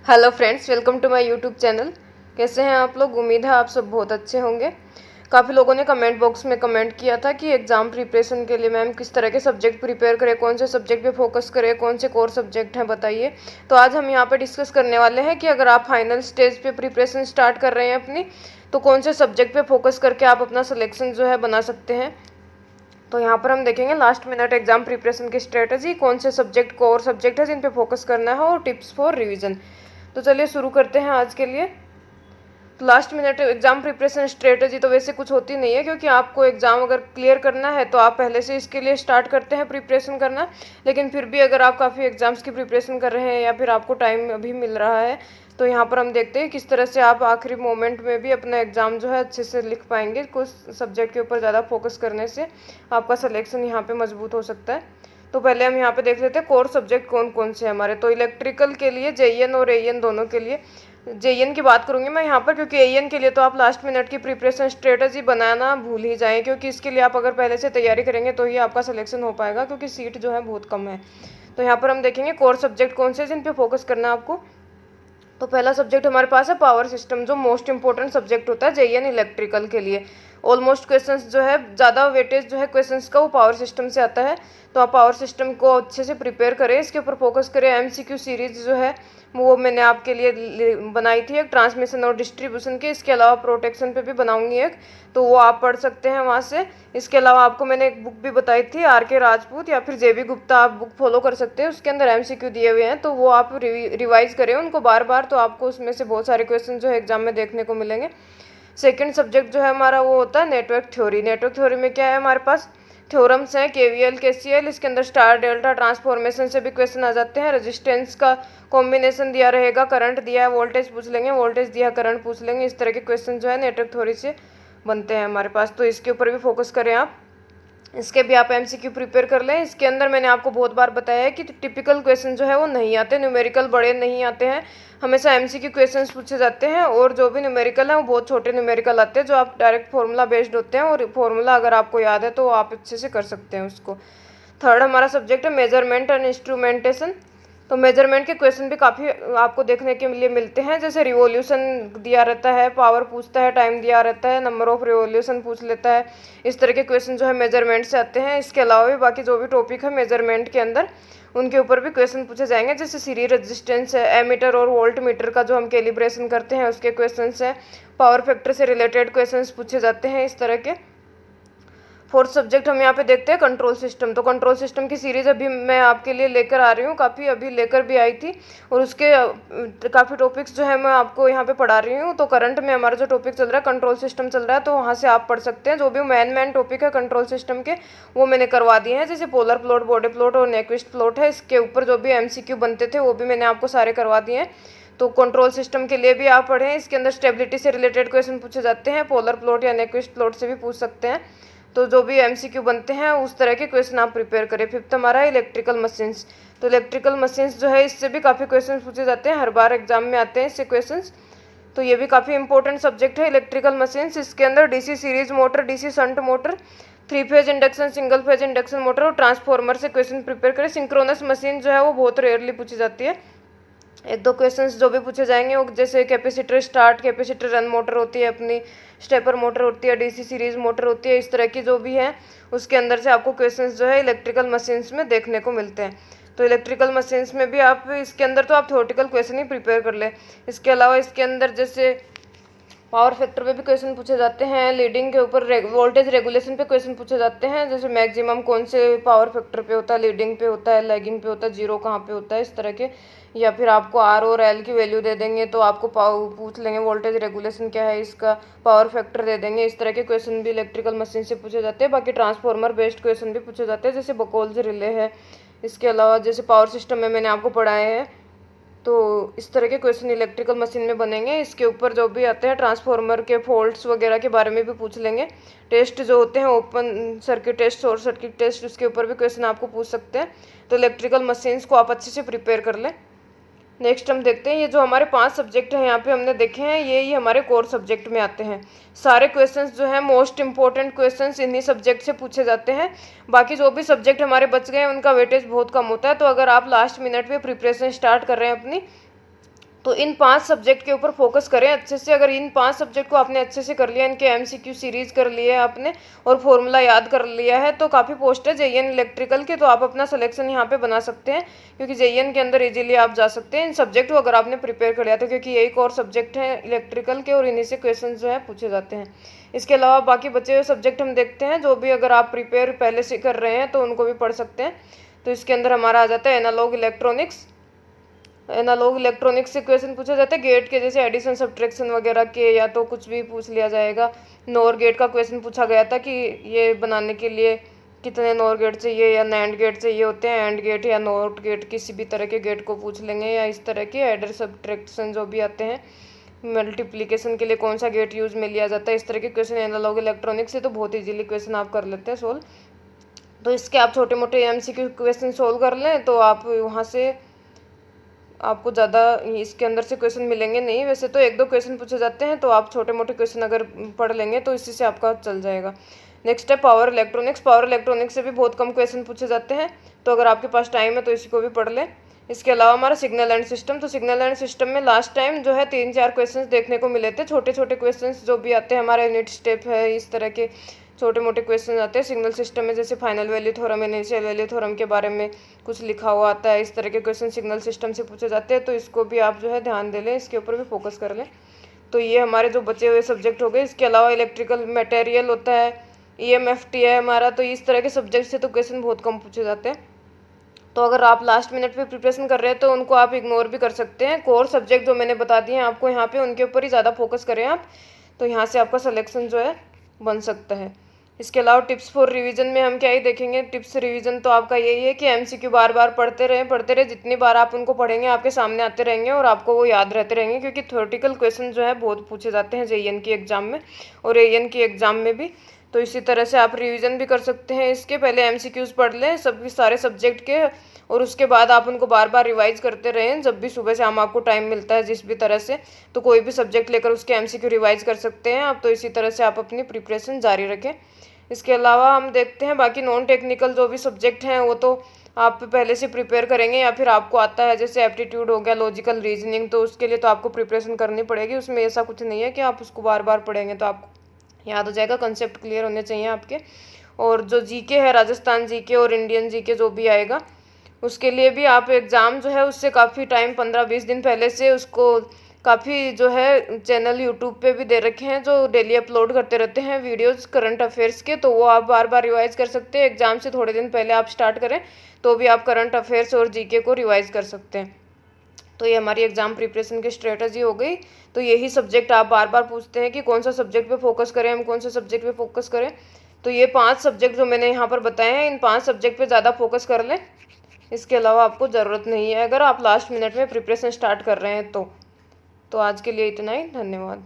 Hello friends, welcome to my YouTube channel. कैसे हैं आप लोग? उम्मीद है आप सब बहुत अच्छे होंगे। काफ़ी लोगों ने कमेंट बॉक्स में कमेंट किया था कि एग्ज़ाम प्रिपरेशन के लिए मैम किस तरह के सब्जेक्ट प्रिपेयर करें, कौन से सब्जेक्ट पे फोकस करें, कौन से कोर सब्जेक्ट हैं बताइए। तो आज हम यहाँ पे डिस्कस करने वाले हैं कि अगर आप फाइनल स्टेज पे प्रिपरेशन स्टार्ट कर रहे हैं अपनी, तो कौन से सब्जेक्ट पे फोकस करके आप अपना सिलेक्शन जो है बना सकते हैं। तो यहाँ पर हम देखेंगे लास्ट मिनट एग्जाम प्रिपरेशन की स्ट्रेटजी, कौन से सब्जेक्ट कोर सब्जेक्ट है जिन पे फोकस करना है, और टिप्स फॉर रिवीजन। तो चलिए शुरू करते हैं आज के लिए। तो last minute exam preparation strategy तो वैसे कुछ होती नहीं है, क्योंकि आपको एग्जाम अगर क्लियर करना है तो आप पहले से इसके लिए स्टार्ट करते हैं प्रिपरेशन करना। लेकिन फिर भी अगर आप काफ़ी एग्जाम्स की प्रिपरेशन कर रहे हैं या फिर आपको टाइम अभी मिल रहा है, तो यहाँ पर हम देखते हैं किस तरह से आप आखिरी मोमेंट में भी अपना एग्ज़ाम जो है अच्छे से लिख पाएंगे। कुछ सब्जेक्ट के ऊपर ज़्यादा फोकस करने से आपका सिलेक्शन यहाँ पे मजबूत हो सकता है। तो पहले हम यहाँ पे देख लेते हैं कोर सब्जेक्ट कौन कौन से हैं हमारे। तो इलेक्ट्रिकल के लिए जेईएन और एईएन दोनों के लिए, जेईएन की बात करूंगी मैं यहाँ पर, क्योंकि एईएन के लिए तो आप लास्ट मिनट की प्रिपरेशन स्ट्रेटजी बनाना भूल ही जाएं, क्योंकि इसके लिए आप अगर पहले से तैयारी करेंगे तो ही आपका सिलेक्शन हो पाएगा, क्योंकि सीट जो है बहुत कम है। तो यहाँ पर हम देखेंगे कोर सब्जेक्ट कौन से जिन पे फोकस करना है आपको। तो पहला सब्जेक्ट हमारे पास है पावर सिस्टम, जो मोस्ट इंपॉर्टेंट सब्जेक्ट होता है जेईएन इलेक्ट्रिकल के लिए। ऑलमोस्ट क्वेश्चंस जो है, ज़्यादा वेटेज जो है क्वेश्चंस का वो पावर सिस्टम से आता है। तो आप पावर सिस्टम को अच्छे से प्रिपेयर करें, इसके ऊपर फोकस करें। एमसीक्यू सीरीज जो है वो मैंने आपके लिए बनाई थी एक, ट्रांसमिशन और डिस्ट्रीब्यूशन की। इसके अलावा प्रोटेक्शन पे भी बनाऊंगी एक, तो वो आप पढ़ सकते हैं वहाँ से। इसके अलावा आपको मैंने एक बुक भी बताई थी, आर.के. राजपूत या फिर जेबी गुप्ता, आप बुक फॉलो कर सकते हैं। उसके अंदर एमसीक्यू दिए हुए हैं, तो वो आप रिवाइज करें उनको बार बार, तो आपको उसमें से बहुत सारे क्वेश्चन जो है एग्जाम में देखने को मिलेंगे। सेकंड सब्जेक्ट जो है हमारा वो होता है नेटवर्क थ्योरी। नेटवर्क थ्योरी में क्या है हमारे पास, थ्योरम्स हैं, केवीएल, केसीएल, इसके अंदर स्टार डेल्टा ट्रांसफॉर्मेशन से भी क्वेश्चन आ जाते हैं। रेजिस्टेंस का कॉम्बिनेशन दिया रहेगा, करंट दिया है, वोल्टेज पूछ लेंगे, वोल्टेज दिया करंट पूछ लेंगे। इस तरह के क्वेश्चन जो है नेटवर्क थ्योरी से बनते हैं हमारे पास, तो इसके ऊपर भी फोकस करें आप। इसके भी आप एमसीक्यू प्रिपेयर कर लें। इसके अंदर मैंने आपको बहुत बार बताया है कि टिपिकल क्वेश्चन जो है वो नहीं आते, न्यूमेरिकल बड़े नहीं आते हैं, हमेशा एमसीक्यू क्वेश्चंस पूछे जाते हैं। और जो भी न्यूमेरिकल है वो बहुत छोटे न्यूमेरिकल आते हैं, जो आप डायरेक्ट फार्मूला बेस्ड होते हैं, और फार्मूला अगर आपको याद है तो आप अच्छे से कर सकते हैं उसको। थर्ड हमारा सब्जेक्ट है मेजरमेंट एंड इंस्ट्रूमेंटेशन। तो मेजरमेंट के क्वेश्चन भी काफ़ी आपको देखने के लिए मिलते हैं, जैसे रिवॉल्यूशन दिया रहता है, पावर पूछता है, टाइम दिया रहता है, नंबर ऑफ रिवॉल्यूशन पूछ लेता है। इस तरह के क्वेश्चन जो है मेजरमेंट से आते हैं। इसके अलावा भी बाकी जो भी टॉपिक है मेजरमेंट के अंदर, उनके ऊपर भी क्वेश्चन पूछे जाएंगे, जैसे सीरीज रेजिस्टेंस है, एमीटर और वोल्ट मीटर का जो हम कैलिब्रेशन करते हैं उसके क्वेश्चन है, पावर फैक्टर से रिलेटेड क्वेश्चन पूछे जाते हैं इस तरह के। फोर्थ सब्जेक्ट हम यहाँ पे देखते हैं कंट्रोल सिस्टम। तो कंट्रोल सिस्टम की सीरीज अभी मैं आपके लिए लेकर आ रही हूँ, काफ़ी अभी लेकर भी आई थी, और उसके काफ़ी टॉपिक्स जो है मैं आपको यहाँ पे पढ़ा रही हूँ। तो करंट में हमारा जो टॉपिक चल रहा है कंट्रोल सिस्टम चल रहा है, तो वहाँ से आप पढ़ सकते हैं। जो भी मेन टॉपिक है कंट्रोल सिस्टम के वो मैंने करवा दिए हैं, जैसे पोलर प्लॉट, बॉडी प्लॉट और नेक्विस्ट प्लॉट है। इसके ऊपर जो भी एमसीक्यू बनते थे वो भी मैंने आपको सारे करवा दिए हैं। तो कंट्रोल सिस्टम के लिए भी आप पढ़ें। इसके अंदर स्टेबिलिटी से रिलेटेड क्वेश्चन पूछे जाते हैं, पोलर प्लॉट या नेक्विस्ट प्लॉट से भी पूछ सकते हैं। तो जो भी एमसीक्यू बनते हैं उस तरह के क्वेश्चन आप प्रिपेयर करें। फिफ्थ हमारा इलेक्ट्रिकल मशीन्स। तो इलेक्ट्रिकल मशीन्स जो है इससे भी काफ़ी क्वेश्चन पूछे जाते हैं, हर बार एग्जाम में आते हैं इससे क्वेश्चंस। तो ये भी काफ़ी इंपॉर्टेंट सब्जेक्ट है इलेक्ट्रिकल मशीन्स। इसके अंदर DC series motor, DC shunt motor, 3 phase induction, single phase induction motor और ट्रांसफॉर्मर से क्वेश्चन प्रिपेयर करें। सिंक्रोनस मशीन जो है वो बहुत रेयरली पूछी जाती है। एक दो क्वेश्चंस जो भी पूछे जाएंगे वो जैसे capacitor start, capacitor run motor होती है अपनी, स्टेपर मोटर होती है, डीसी सीरीज मोटर होती है, इस तरह की जो भी है उसके अंदर से आपको क्वेश्चंस जो है इलेक्ट्रिकल मशीन्स में देखने को मिलते हैं। तो इलेक्ट्रिकल मशीन्स में भी आप इसके अंदर तो आप थ्योरेटिकल क्वेश्चन ही प्रिपेयर कर ले। इसके अलावा इसके अंदर जैसे पावर फैक्टर पे भी क्वेश्चन पूछे जाते हैं, लीडिंग के ऊपर वोल्टेज रेगुलेशन पे क्वेश्चन पूछे जाते हैं, जैसे मैक्सिमम कौन से पावर फैक्टर पे होता है, लीडिंग पे होता है, लैगिंग पे होता है, जीरो कहाँ पे होता है, इस तरह के। या फिर आपको आर और एल की वैल्यू दे देंगे तो आपको पूछ लेंगे वोल्टेज रेगुलेशन क्या है इसका, पावर फैक्टर दे देंगे। इस तरह के क्वेश्चन भी इलेक्ट्रिकल मशीन से पूछे जाते हैं। बाकी ट्रांसफॉर्मर बेस्ड क्वेश्चन भी पूछे जाते हैं, जैसे बकोल्स रिले है। इसके अलावा जैसे पावर सिस्टम में मैंने आपको पढ़ाए हैं, तो इस तरह के क्वेश्चन इलेक्ट्रिकल मशीन में बनेंगे। इसके ऊपर जो भी आते हैं ट्रांसफार्मर के फॉल्ट्स वगैरह के बारे में भी पूछ लेंगे। टेस्ट जो होते हैं open circuit test, short circuit test, उसके ऊपर भी क्वेश्चन आपको पूछ सकते हैं। तो इलेक्ट्रिकल मशीन्स को आप अच्छे से प्रिपेयर कर लें। नेक्स्ट हम देखते हैं, ये जो हमारे 5 सब्जेक्ट हैं यहाँ पे हमने देखे हैं, ये हमारे कोर सब्जेक्ट में आते हैं। सारे क्वेश्चंस जो हैं मोस्ट इंपॉर्टेंट क्वेश्चंस इन्हीं सब्जेक्ट से पूछे जाते हैं। बाकी जो भी सब्जेक्ट हमारे बच गए हैं उनका वेटेज बहुत कम होता है। तो अगर आप लास्ट मिनट पे प्रिपरेशन स्टार्ट कर रहे हैं अपनी, तो इन 5 सब्जेक्ट के ऊपर फोकस करें अच्छे से। अगर इन 5 सब्जेक्ट को आपने अच्छे से कर लिया, इनके एमसीक्यू सीरीज कर लिए आपने और फॉर्मूला याद कर लिया है, तो काफ़ी पोस्ट है जेईएन इलेक्ट्रिकल के, तो आप अपना सिलेक्शन यहाँ पे बना सकते हैं, क्योंकि जेईएन के अंदर इजीली आप जा सकते हैं इन सब्जेक्ट को अगर आपने प्रिपेयर कर लिया तो, क्योंकि यही और सब्जेक्ट हैं इलेक्ट्रिकल के और इन्हीं से क्वेश्चन जो है पूछे जाते हैं। इसके अलावा बाकी बचे हुए सब्जेक्ट हम देखते हैं, जो भी अगर आप प्रिपेयर पहले से कर रहे हैं तो उनको भी पढ़ सकते हैं। तो इसके अंदर हमारा आ जाता है एनालॉग इलेक्ट्रॉनिक्स। एनालॉग इलेक्ट्रॉनिक्स से क्वेश्चन पूछा जाता है गेट के, जैसे एडिशन सब्ट्रैक्शन वगैरह के, या तो कुछ भी पूछ लिया जाएगा। नॉर गेट का क्वेश्चन पूछा गया था कि ये बनाने के लिए कितने नॉर गेट चाहिए, या नैंड गेट चाहिए होते हैं, एंड गेट या नॉट गेट, किसी भी तरह के गेट को पूछ लेंगे, या इस तरह के एडर सब्ट्रैक्शन जो भी आते हैं, मल्टीप्लिकेशन के लिए कौन सा गेट यूज में लिया जाता है, इस तरह के क्वेश्चन एनालॉग इलेक्ट्रॉनिक्स से तो बहुत ईजिली क्वेश्चन आप कर लेते हैं सोल्व। तो इसके आप छोटे मोटे एमसीक्यू क्वेश्चन सोल्व कर लें तो आप वहाँ से आपको ज़्यादा इसके अंदर से क्वेश्चन मिलेंगे नहीं। वैसे तो 1-2 क्वेश्चन पूछे जाते हैं, तो आप छोटे मोटे क्वेश्चन अगर पढ़ लेंगे तो इसी से आपका चल जाएगा। नेक्स्ट है पावर इलेक्ट्रॉनिक्स। पावर इलेक्ट्रॉनिक्स से भी बहुत कम क्वेश्चन पूछे जाते हैं, तो अगर आपके पास टाइम है तो इसी को भी पढ़ लें। इसके अलावा हमारा सिग्नल एंड सिस्टम, तो सिग्नल एंड सिस्टम में लास्ट टाइम जो है 3-4 क्वेश्चन देखने को मिले थे, छोटे छोटे क्वेश्चन जो भी आते हैं, हमारा यूनिट स्टेप है, इस तरह के छोटे मोटे क्वेश्चन आते हैं सिग्नल सिस्टम में, जैसे final value theorem, initial value theorem के बारे में कुछ लिखा हुआ आता है, इस तरह के क्वेश्चन सिग्नल सिस्टम से पूछे जाते हैं। तो इसको भी आप जो है ध्यान दे लें, इसके ऊपर भी फोकस कर लें। तो ये हमारे जो बचे हुए सब्जेक्ट हो गए। इसके अलावा इलेक्ट्रिकल मटेरियल होता है, EMFT है हमारा, तो इस तरह के सब्जेक्ट से तो क्वेश्चन बहुत कम पूछे जाते हैं। तो अगर आप लास्ट मिनट पे प्रिपरेशन कर रहे हैं तो उनको आप इग्नोर भी कर सकते हैं। कोर सब्जेक्ट जो मैंने बता दिए हैं आपको यहाँ पे, उनके ऊपर ही ज़्यादा फोकस करें आप, तो यहाँ से आपका सिलेक्शन जो है बन सकता है। इसके अलावा टिप्स फॉर रिवीजन में हम क्या ही देखेंगे। टिप्स रिवीजन तो आपका यही है कि एमसीक्यू बार बार पढ़ते रहे, जितनी बार आप उनको पढ़ेंगे आपके सामने आते रहेंगे और आपको वो याद रहते रहेंगे, क्योंकि थ्योरेटिकल क्वेश्चन जो है बहुत पूछे जाते हैं जेईएन की एग्जाम में और एएन की एग्जाम में भी। तो इसी तरह से आप रिवीजन भी कर सकते हैं। इसके पहले एमसीक्यूज पढ़ लें सभी सारे सब्जेक्ट के, और उसके बाद आप उनको बार बार रिवाइज करते रहें, जब भी सुबह शाम आपको टाइम मिलता है जिस भी तरह से, तो कोई भी सब्जेक्ट लेकर उसके एमसीक्यू रिवाइज कर सकते हैं आप। तो इसी तरह से आप अपनी प्रिपरेशन जारी रखें। इसके अलावा हम देखते हैं बाकी नॉन टेक्निकल जो भी सब्जेक्ट हैं वो तो आप पहले से प्रिपेयर करेंगे, या फिर आपको आता है, जैसे एप्टीट्यूड हो गया, लॉजिकल रीजनिंग, तो उसके लिए तो आपको प्रिपरेशन करनी पड़ेगी। उसमें ऐसा कुछ नहीं है कि आप उसको बार बार पढ़ेंगे तो आपको याद हो जाएगा, कंसेप्ट क्लियर होने चाहिए आपके। और जो जीके है, राजस्थान जीके और इंडियन जीके जो भी आएगा, उसके लिए भी आप एग्ज़ाम जो है उससे काफ़ी टाइम 15-20 दिन पहले से उसको काफ़ी जो है चैनल यूट्यूब पे भी दे रखे हैं जो डेली अपलोड करते रहते हैं वीडियोस करंट अफेयर्स के, तो वो आप बार बार रिवाइज कर सकते हैं। एग्ज़ाम से थोड़े दिन पहले आप स्टार्ट करें तो भी आप करंट अफेयर्स और जीके को रिवाइज कर सकते हैं। तो ये हमारी एग्ज़ाम प्रिपरेशन की स्ट्रेटजी हो गई। तो यही सब्जेक्ट आप बार बार पूछते हैं कि कौन सा सब्जेक्ट पे फोकस करें, हम कौन सा सब्जेक्ट पे फोकस करें। तो ये 5 सब्जेक्ट जो मैंने यहाँ पर बताए हैं, इन 5 सब्जेक्ट पे ज़्यादा फोकस कर लें। इसके अलावा आपको ज़रूरत नहीं है अगर आप लास्ट मिनट में प्रिपरेशन स्टार्ट कर रहे हैं तो आज के लिए इतना ही। धन्यवाद।